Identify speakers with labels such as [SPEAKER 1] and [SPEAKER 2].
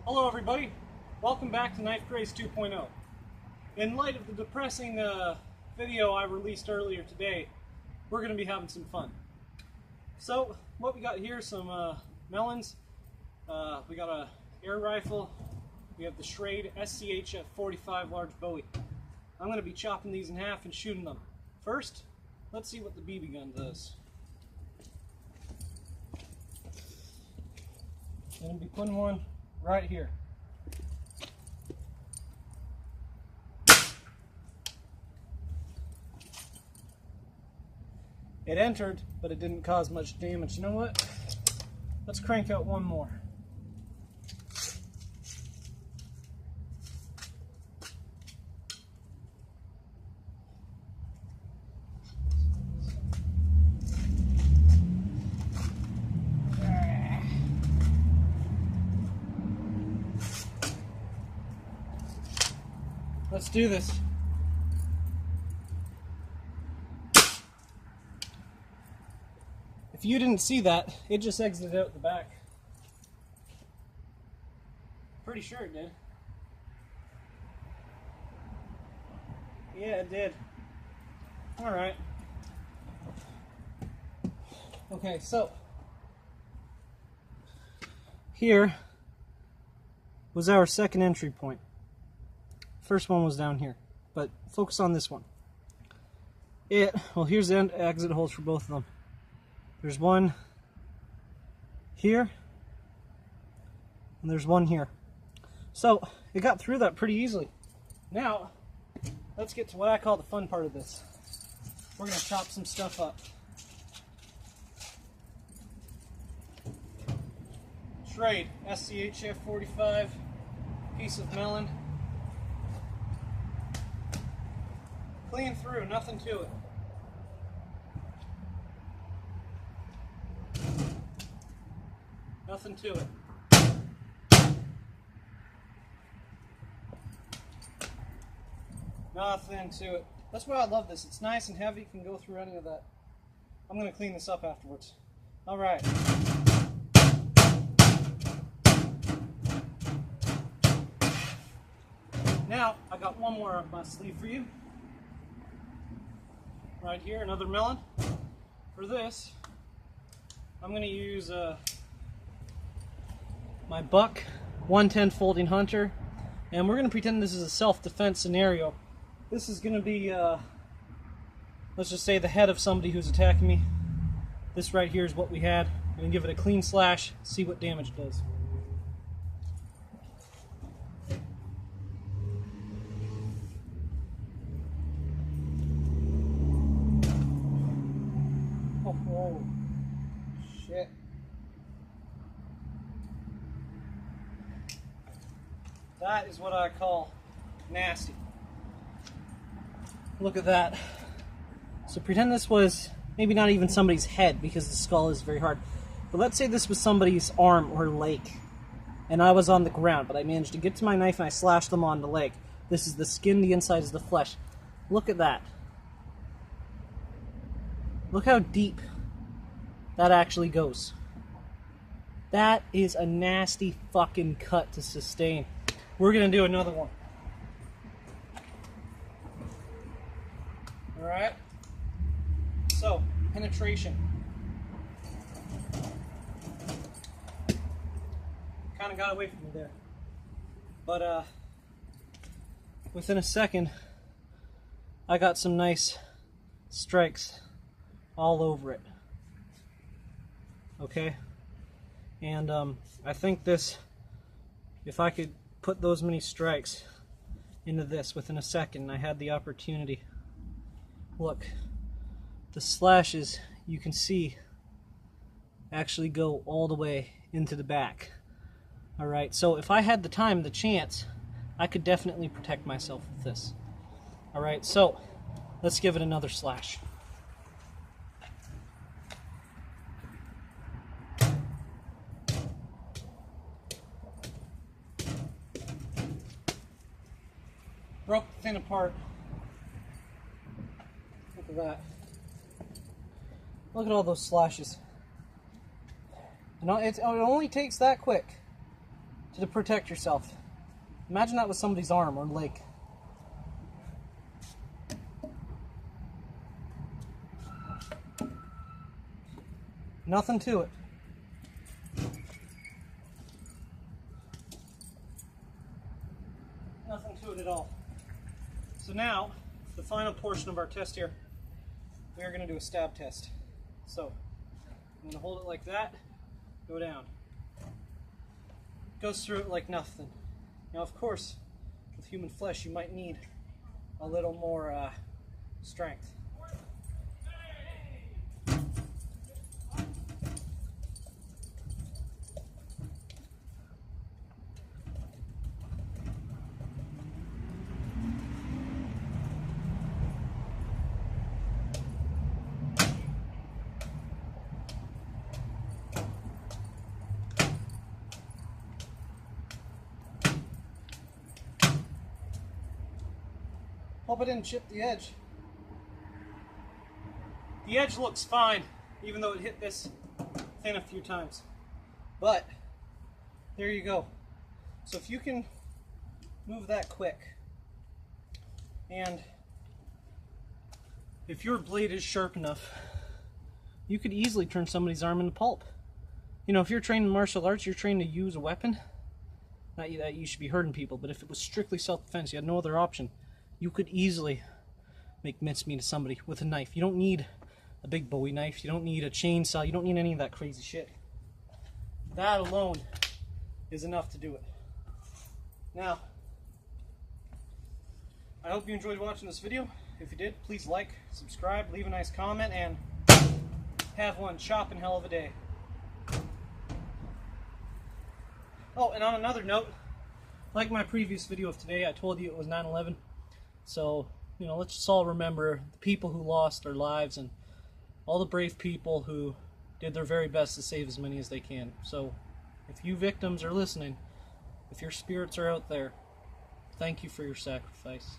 [SPEAKER 1] Hello everybody, welcome back to Knife Craze 2.0. In light of the depressing video I released earlier today, we're going to be having some fun. So, what we got here, some melons, we got a air rifle, we have the Schrade SCHF 45 large Bowie. I'm going to be chopping these in half and shooting them. First, let's see what the BB gun does. I'm going to be putting one right here. It entered, but it didn't cause much damage. You know what? Let's crank out one more. Let's do this. If you didn't see that, it just exited out the back. Pretty sure it did. Yeah, it did. Alright. Okay, so here was our second entry point. First one was down here, but focus on this one. Well, here's the exit holes for both of them. There's one here, and there's one here. So, it got through that pretty easily. Now, let's get to what I call the fun part of this. We're going to chop some stuff up. Schrade SCHF 45, piece of melon. Clean through, nothing to it. Nothing to it. Nothing to it. That's why I love this. It's nice and heavy. You can go through any of that. I'm going to clean this up afterwards. Alright. Now, I got one more up my sleeve for you. Right here, another melon. For this, I'm going to use my Buck 110 Folding Hunter, and we're going to pretend this is a self-defense scenario. This is going to be, let's just say, the head of somebody who's attacking me. This right here is what we had. I'm going to give it a clean slash, see what damage it does. Oh, shit. That is what I call nasty. Look at that. So pretend this was maybe not even somebody's head, because the skull is very hard. But let's say this was somebody's arm or leg, and I was on the ground, but I managed to get to my knife and I slashed them on the leg. This is the skin, the inside is the flesh. Look at that. Look how deep that actually goes. That is a nasty fucking cut to sustain. We're gonna do another one. Alright? So, penetration. Kinda got away from me there. But, within a second, I got some nice strikes all over it. Okay? And, I think this, if I could put those many strikes into this within a second, I had the opportunity. Look, the slashes, you can see, actually go all the way into the back. Alright, so if I had the time, the chance, I could definitely protect myself with this. Alright, so let's give it another slash. Broke the thing apart. Look at that. Look at all those slashes. And it only takes that quick to protect yourself. Imagine that was somebody's arm or leg. Nothing to it. Nothing to it at all. So now, the final portion of our test here, we are going to do a stab test. So, I'm going to hold it like that, go down. Goes through it like nothing. Now, of course, with human flesh, you might need a little more strength. Hope I didn't chip the edge. The edge looks fine, even though it hit this thing a few times. But, there you go. So if you can move that quick, and if your blade is sharp enough, you could easily turn somebody's arm into pulp. You know, if you're trained in martial arts, you're trained to use a weapon, not that you should be hurting people, but if it was strictly self-defense, you had no other option, you could easily make mincemeat of somebody with a knife. You don't need a big Bowie knife, you don't need a chainsaw, you don't need any of that crazy shit. That alone is enough to do it. Now, I hope you enjoyed watching this video. If you did, please like, subscribe, leave a nice comment, and have one chopping hell of a day. Oh, and on another note, like my previous video of today, I told you it was 9/11. So, you know, let's just all remember the people who lost their lives and all the brave people who did their very best to save as many as they can. So, if you victims are listening, if your spirits are out there, thank you for your sacrifice.